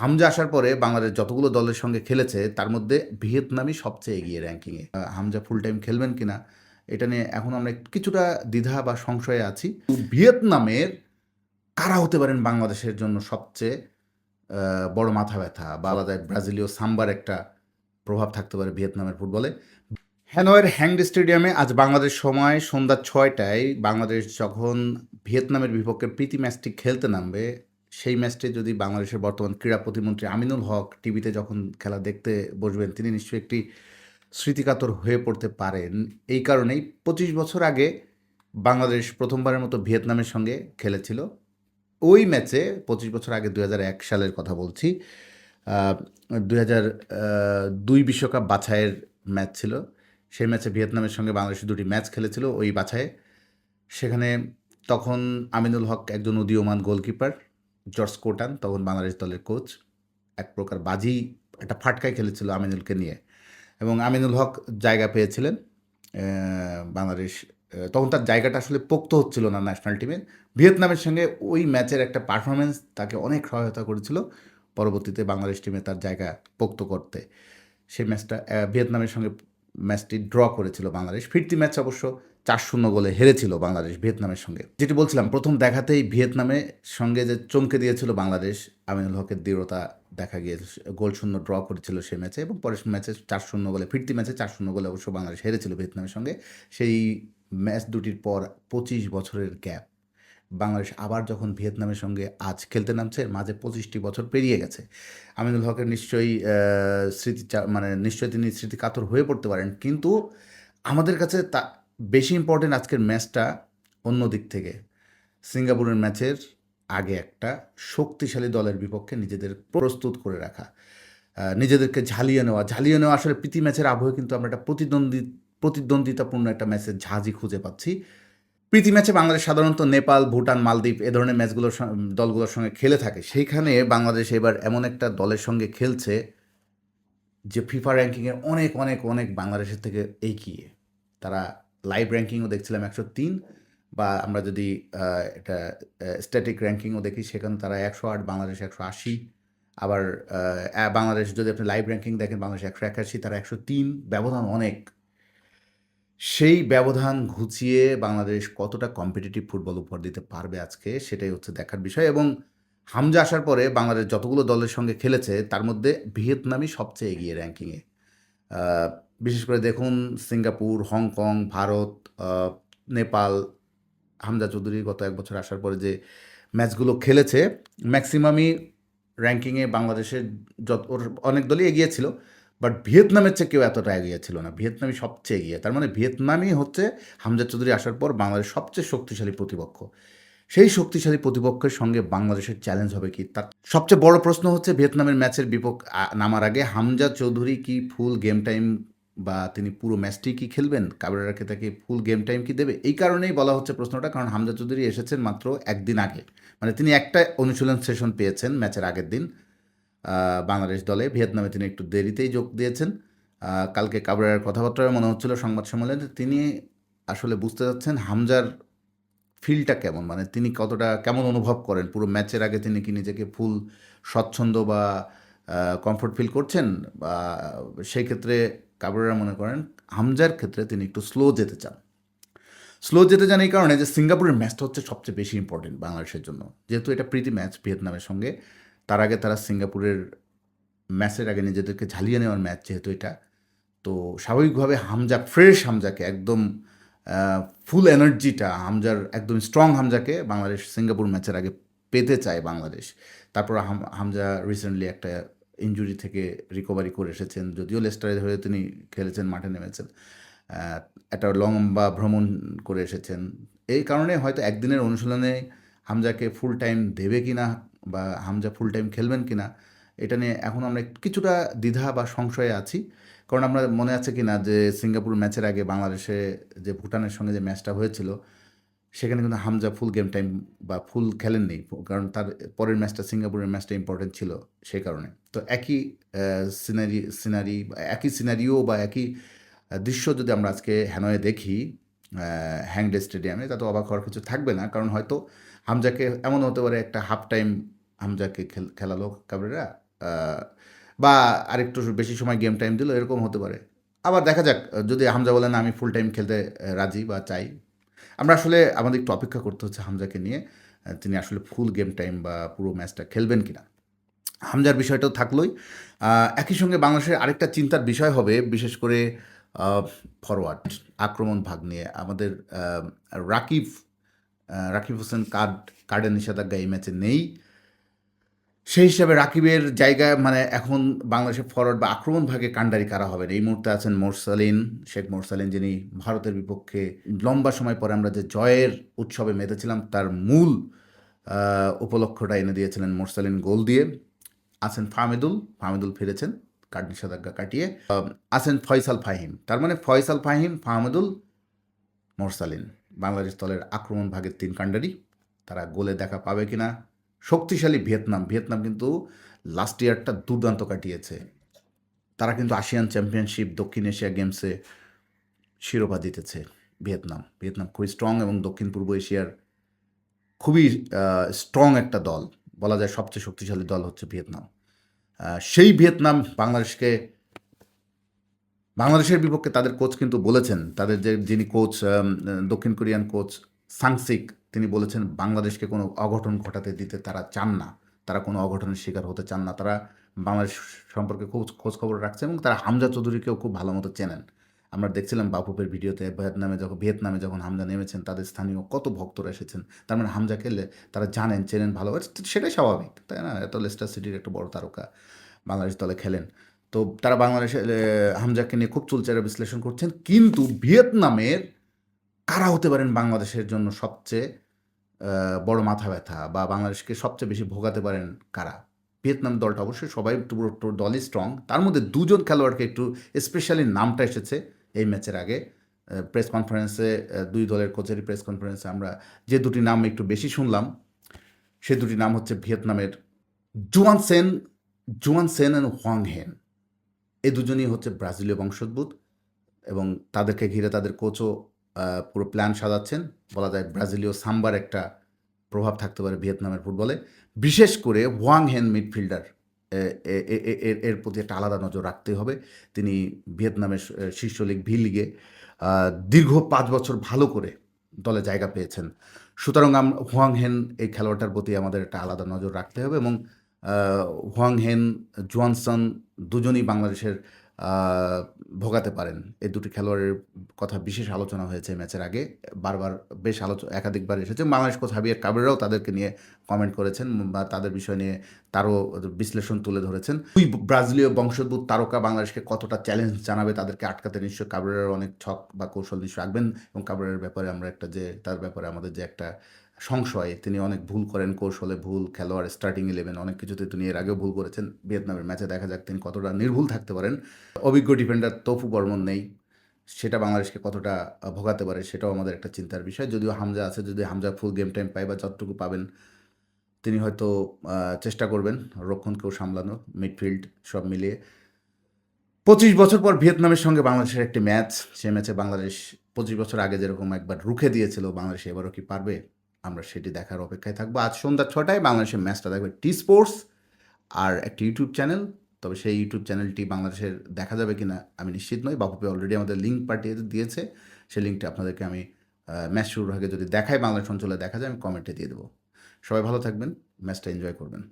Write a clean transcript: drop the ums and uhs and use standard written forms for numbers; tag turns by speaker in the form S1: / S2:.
S1: হামজা আসার পরে বাংলাদেশ যতগুলো দলের সঙ্গে খেলেছে তার মধ্যে ভিয়েতনামই সবচেয়ে এগিয়ে র্যাঙ্কিংয়ে। হামজা ফুল টাইম খেলবেন কিনা এটা নিয়ে এখন আমরা কিছুটা দ্বিধা বা সংশয়ে আছি। ভিয়েতনামের কারা হতে পারেন বাংলাদেশের জন্য সবচেয়ে বড় মাথা ব্যথা বা আলাদা ব্রাজিলীয় সাম্বার একটা প্রভাব থাকতে পারে ভিয়েতনামের ফুটবলে। হ্যানয়ের হ্যাংডে স্টেডিয়ামে আজ বাংলাদেশ সময় সন্ধ্যা 6টায় বাংলাদেশ যখন ভিয়েতনামের বিপক্ষে প্রীতি ম্যাচটি খেলতে নামবে, সেই ম্যাচটি যদি বাংলাদেশের বর্তমান ক্রীড়া প্রতিমন্ত্রী আমিনুল হক টিভিতে যখন খেলা দেখতে বসবেন, তিনি নিশ্চয়ই একটি স্মৃতিকাতর হয়ে পড়তে পারেন। এই কারণেই 25 বছর আগে বাংলাদেশ প্রথমবারের মতো ভিয়েতনামের সঙ্গে খেলেছিল। ওই ম্যাচে 25 বছর আগে 2001 সালের কথা বলছি, 2002 বিশ্বকাপ বাছাইয়ের ম্যাচ ছিল। সেই ম্যাচে ভিয়েতনামের সঙ্গে বাংলাদেশ দুটি ম্যাচ খেলেছিল ওই বাছাইয়ে। সেখানে তখন আমিনুল হক একজন উদীয়মান গোলকিপার, জর্জ কোটান তখন বাংলাদেশ দলের কোচ। এক প্রকার বাজি একটা ফাটকায় খেলেছিল আমিনুলকে নিয়ে, এবং আমিনুল হক জায়গা পেয়েছিলেন। বাংলাদেশ তখন তার জায়গাটা আসলে পোক্ত হচ্ছিল না ন্যাশনাল টিমে। ভিয়েতনামের সঙ্গে ওই ম্যাচের একটা পারফরমেন্স তাকে অনেক সহায়তা করেছিল পরবর্তীতে বাংলাদেশ টিমে তার জায়গা পোক্ত করতে। সেই ম্যাচটা ভিয়েতনামের সঙ্গে ম্যাচটি ড্র করেছিল বাংলাদেশ। ফিরতি ম্যাচ অবশ্য 4-0 গোলে হেরেছিল বাংলাদেশ ভিয়েতনামের সঙ্গে। যেটি বলছিলাম, প্রথম দেখাতেই ভিয়েতনামের সঙ্গে যে চমকে দিয়েছিল বাংলাদেশ, আমিনুল হকের দৃঢ়তা দেখা গিয়েছে। গোল শূন্য ড্র করেছিল সেই ম্যাচে, এবং পরের ম্যাচে 4-0 গোলে, ফিরতি ম্যাচে 4-0 গোলে অবশ্য বাংলাদেশ হেরেছিল ভিয়েতনামের সঙ্গে। সেই ম্যাচ দুটির পর 25 বছরের গ্যাপ, বাংলাদেশ আবার যখন ভিয়েতনামের সঙ্গে আজ খেলতে নামছে, মাঝে 25টি বছর পেরিয়ে গেছে। আমিনুল হকের নিশ্চয়ই নিশ্চয়ই তিনি স্মৃতিকাতর হয়ে পড়তে পারেন, কিন্তু আমাদের কাছে তা বেশি ইম্পর্টেন্ট আজকের ম্যাচটা অন্য দিক থেকে। সিঙ্গাপুরের ম্যাচের আগে একটা শক্তিশালী দলের বিপক্ষে নিজেদের প্রস্তুত করে রাখা, নিজেদেরকে ঝালিয়ে নেওয়া আসলে প্রীতি ম্যাচের আবহে কিন্তু আমরা একটা প্রতিদ্বন্দ্বিতাপূর্ণ একটা ম্যাচের ঝাঁঝই খুঁজে পাচ্ছি। প্রীতি ম্যাচে বাংলাদেশ সাধারণত নেপাল, ভুটান, মালদ্বীপ এ ধরনের দলগুলোর সঙ্গে খেলে থাকে। সেইখানে বাংলাদেশ এবার এমন একটা দলের সঙ্গে খেলছে যে ফিফা র্যাঙ্কিংয়ে অনেক অনেক অনেক বাংলাদেশের থেকে এগিয়ে। তারা লাইভ র্যাঙ্কিংও দেখছিলাম 103, বা আমরা যদি এটা স্ট্যাটিক র্যাঙ্কিংও দেখি সেখানে তারা 108, বাংলাদেশ 180। আবার বাংলাদেশ যদি আপনি লাইভ র্যাঙ্কিং দেখেন, বাংলাদেশ 181, তারা 103, ব্যবধান অনেক। সেই ব্যবধান ঘুচিয়ে বাংলাদেশ কতটা কম্পিটিটিভ ফুটবল উপহার দিতে পারবে আজকে, সেটাই হচ্ছে দেখার বিষয়। এবং হামজা আসার পরে বাংলাদেশ যতগুলো দলের সঙ্গে খেলেছে তার মধ্যে ভিয়েতনামই সবচেয়ে এগিয়ে র্যাঙ্কিংয়ে। বিশেষ করে দেখুন, সিঙ্গাপুর, হংকং, ভারত, নেপাল, হামজা চৌধুরী গত 1 বছর আসার পরে যে ম্যাচগুলো খেলেছে, ম্যাক্সিমামই র্যাঙ্কিংয়ে বাংলাদেশের ওর অনেক দলই এগিয়ে ছিল, বাট ভিয়েতনামের চেয়ে কেউ এতটা এগিয়ে ছিল না। ভিয়েতনামই সবচেয়ে এগিয়ে। তার মানে ভিয়েতনামই হচ্ছে হামজা চৌধুরী আসার পর বাংলাদেশ সবচেয়ে শক্তিশালী প্রতিপক্ষ। সেই শক্তিশালী প্রতিপক্ষের সঙ্গে বাংলাদেশের চ্যালেঞ্জ হবে কি, তার সবচেয়ে বড় প্রশ্ন হচ্ছে ভিয়েতনামের ম্যাচের নামার আগে হামজা চৌধুরী কি ফুল গেম টাইম, বা তিনি পুরো ম্যাচটি কি খেলবেন, কাবেরাকে তাকে ফুল গেম টাইম কি দেবে। এই কারণেই বলা হচ্ছে প্রশ্নটা, কারণ হামজা চৌধুরী এসেছেন মাত্র একদিন আগে, মানে তিনি একটা অনুশীলন সেশন পেয়েছেন ম্যাচের আগের দিন বাংলাদেশ দলে। ভিয়েতনামে তিনি একটু দেরিতেই যোগ দিয়েছেন। কালকে কাবরেরার কথাবার্তায় মনে হচ্ছিল সংবাদ সম্মেলনে তিনি আসলে বুঝতে যাচ্ছেন হামজার ফিলটা কেমন, মানে তিনি কতটা কেমন অনুভব করেন পুরো ম্যাচের আগে। তিনি কি নিজেকে ফুল স্বচ্ছন্দ বা কমফোর্ট ফিল করছেন, বা সেই ক্ষেত্রে কাবরেরা মনে করেন হামজার ক্ষেত্রে তিনি একটু স্লো যেতে চান। এই কারণে যে সিঙ্গাপুরের ম্যাচটা হচ্ছে সবচেয়ে বেশি ইম্পর্টেন্ট বাংলাদেশের জন্য, যেহেতু এটা প্রীতি ম্যাচ ভিয়েতনামের সঙ্গে। তার আগে তারা সিঙ্গাপুরের ম্যাচের আগে নিজেদেরকে ঝালিয়ে নেওয়ার ম্যাচ যেহেতু এটা, তো স্বাভাবিকভাবে ফ্রেশ হামজাকে একদম ফুল এনার্জিটা হামজার, একদম স্ট্রং হামজাকে বাংলাদেশ সিঙ্গাপুর ম্যাচের আগে পেতে চায় বাংলাদেশ। তারপর হামজা রিসেন্টলি একটা ইনজুরি থেকে রিকভারি করে এসেছেন, যদিও লেস্টারের হয়ে তিনি খেলেছেন, মাঠে নেমেছেন, একটা লম্বা ভ্রমণ করে এসেছেন। এই কারণে হয়তো একদিনের অনুশীলনে হামজাকে ফুল টাইম দেবে কি না, বা হামজা ফুল টাইম খেলবেন কি না, এটা নিয়ে এখন আমরা কিছুটা দ্বিধা বা সংশয়ে আছি। কারণ আমরা মনে আছে কি না যে সিঙ্গাপুর ম্যাচের আগে বাংলাদেশে যে ভুটানের সঙ্গে যে ম্যাচটা হয়েছিল, সেখানে কিন্তু হামজা ফুল গেম টাইম বা ফুল খেলেননি, কারণ তার পরের ম্যাচটা, সিঙ্গাপুরের ম্যাচটা ইম্পর্টেন্ট ছিল সেই কারণে। তো একই সিনারিও বা একই দৃশ্য যদি আমরা আজকে হ্যানয়ে দেখি হ্যাংডে স্টেডিয়ামে, তাতে অবাক হওয়ার কিছু থাকবে না। কারণ হয়তো হামজাকে এমন হতে পারে একটা হাফ টাইম হামজাকে খেলালো কাবরেরা, বা আরেকটু বেশি সময় গেম টাইম দিল, এরকম হতে পারে। আবার দেখা যাক, যদি হামজা বলেন আমি ফুল টাইম খেলতে রাজি বা চাই, আমরা আসলে আমাদের একটু অপেক্ষা করতে হচ্ছে হামজাকে নিয়ে, তিনি আসলে ফুল গেম টাইম বা পুরো ম্যাচটা খেলবেন কিনা। হামজার বিষয়টাও থাকলোই। একই সঙ্গে বাংলাদেশের আরেকটা চিন্তার বিষয় হবে, বিশেষ করে ফরওয়ার্ড আক্রমণ ভাগ নিয়ে আমাদের রাকিব রাকিব হোসেন কার্ডের নিষেধাজ্ঞা এই ম্যাচে নেই। সেই হিসাবে রাকিবের জায়গায় মানে এখন বাংলাদেশের ফরওয়ার্ড বা আক্রমণ ভাগে কাণ্ডারি কারা হবেন, এই মুহূর্তে আছেন মোরসালিন, শেখ মোরসালিন, যিনি ভারতের বিপক্ষে লম্বা সময় পরে আমরা যে জয়ের উৎসবে মেতেছিলাম তার মূল উপলক্ষটা এনে দিয়েছিলেন মোরসালিন গোল দিয়ে। আছেন ফাহমিদুল ফিরেছেন কার্ড নিষেধাজ্ঞা কাটিয়ে। আছেন ফয়সাল ফাহিম, তার মানে ফয়সাল ফাহিম, ফাহমিদুল, মোরসালিন বাংলাদেশ দলের আক্রমণ ভাগের 3 কাণ্ডারি। তারা গোলে দেখা পাবে কিনা। শক্তিশালী ভিয়েতনাম কিন্তু লাস্ট ইয়ারটা দুর্দান্ত কাটিয়েছে। তারা কিন্তু আসিয়ান চ্যাম্পিয়নশিপ, দক্ষিণ এশিয়া গেমসে শিরোপা জিতেছে। ভিয়েতনাম খুবই স্ট্রং এবং দক্ষিণ পূর্ব এশিয়ার খুবই স্ট্রং একটা দল, বলা যায় সবচেয়ে শক্তিশালী দল হচ্ছে ভিয়েতনাম। সেই ভিয়েতনাম বাংলাদেশের বিপক্ষে তাদের কোচ কিন্তু বলেছেন, তাদের যিনি কোচ, দক্ষিণ কোরিয়ান কোচ সাংসিক, তিনি বলেছেন বাংলাদেশকে কোনো অঘটন ঘটাতে দিতে তারা চান না, তারা কোনো অঘটনের শিকার হতে চান না। তারা বাংলাদেশ সম্পর্কে খুব খোঁজ খবর রাখছে এবং তারা হামজা চৌধুরীকেও খুব ভালো মতো চেনেন। আমরা দেখছিলাম বাফুফের ভিডিওতে ভিয়েতনামে যখন হামজা নেমেছেন, তাদের স্থানীয় কত ভক্তরা এসেছেন। তার মানে হামজা খেললে তারা চেনেন ভালো, সেটাই স্বাভাবিক, তাই না? এত লেস্টার সিটির একটা বড় তারকা বাংলাদেশ দলে খেলেন। তো তারা বাংলাদেশের হামজাকে নিয়ে খুব চুলচেরা বিশ্লেষণ করছেন। কিন্তু ভিয়েতনামের কারা হতে পারেন বাংলাদেশের জন্য সবচেয়ে বড় মাথা ব্যথা, বা বাংলাদেশকে সবচেয়ে বেশি ভোগাতে পারেন কারা? ভিয়েতনাম দলটা অবশ্যই সবাই পুরো দলই স্ট্রং, তার মধ্যে 2 জন খেলোয়াড়কে একটু স্পেশালি নামটা এসেছে এই ম্যাচের আগে প্রেস কনফারেন্সে, 2 দলের কোচেরই প্রেস কনফারেন্সে আমরা যে 2টি নাম একটু বেশি শুনলাম, সে 2টি নাম হচ্ছে ভিয়েতনামের জুয়ান সেন এবং হোয়াং হেন। এই দুজনই হচ্ছে ব্রাজিলীয় বংশোদ্ভূত এবং তাদেরকে ঘিরে তাদের কোচও পুরো প্ল্যান সাজাচ্ছেন। বলা যায় ব্রাজিলীয় সাম্বার একটা প্রভাব থাকতে পারে ভিয়েতনামের ফুটবলে, বিশেষ করে হোয়াং হেন মিডফিল্ডার, এর প্রতি একটা আলাদা নজর রাখতে হবে। তিনি ভিয়েতনামের শীর্ষ লিগ ভি লিগে দীর্ঘ 5 বছর ভালো করে দলে জায়গা পেয়েছেন। সুতরাং হোয়াং হেন এই খেলোয়াড়টার প্রতি আমাদের একটা আলাদা নজর রাখতে হবে এবং হোয়াং হেন, জোয়ানসন দুজনই বাংলাদেশের ভোগাতে পারেন। এই 2টি খেলোয়াড়ের কথা বিশেষ আলোচনা হয়েছে ম্যাচের আগে, বারবার বেশ একাধিকবার এসেছে। বাংলাদেশ কোচ হাবিয়ার কাবেরাও তাদেরকে নিয়ে কমেন্ট করেছেন বা তাদের বিষয় নিয়ে তারও বিশ্লেষণ তুলে ধরেছেন। দুই ব্রাজিলীয় বংশোদ্ভূত তারকা বাংলাদেশকে কতটা চ্যালেঞ্জ জানাবে, তাদেরকে আটকাতে নিশ্চয়ই কাবেরার অনেক ছক বা কৌশল নিশ্চয়ই রাখবেন এবং কাবেরার ব্যাপারে আমরা তার ব্যাপারে আমাদের যে একটা সংশয়, তিনি অনেক ভুল করেন, কৌশলে ভুল, খেলোয়াড়, স্টার্টিং 11 অনেক কিছুতে তিনি এর আগেও ভুল করেছেন। ভিয়েতনামের ম্যাচে দেখা যাক তিনি কতটা নির্ভুল থাকতে পারেন। অভিজ্ঞ ডিফেন্ডার তৌফু বর্মন নেই, সেটা বাংলাদেশকে কতটা ভোগাতে পারে সেটাও আমাদের একটা চিন্তার বিষয়। যদিও হামজা আছে, যদি হামজা ফুল গেম টাইম পায় বা যতটুকু পাবেন তিনি হয়তো চেষ্টা করবেন রক্ষণকেও সামলানো, মিডফিল্ড সব মিলিয়ে। 25 বছর পর ভিয়েতনামের সঙ্গে বাংলাদেশের একটি ম্যাচ, সে ম্যাচে বাংলাদেশ 25 বছর আগে যেরকম একবার রুখে দিয়েছিল, বাংলাদেশ এবারও কি পারবে? আমরা সেটি দেখার অপেক্ষায় থাকবো। আজ সন্ধ্যা 6টায় বাংলাদেশের ম্যাচটা দেখবে টি স্পোর্টস আর একটা ইউটিউব চ্যানেল। তবে সেই ইউটিউব চ্যানেলটি বাংলাদেশের দেখা যাবে কিনা আমি নিশ্চিত নই। বাফুফে অলরেডি আমাদের লিঙ্ক পাঠিয়ে দিয়েছে, সেই লিঙ্কটি আপনাদেরকে আমি ম্যাচ শুরুর আগে যদি দেখায়, বাংলাদেশ অঞ্চলে দেখা যায়, আমি কমেন্টে দিয়ে দেবো। সবাই ভালো থাকবেন, ম্যাচটা এনজয় করবেন।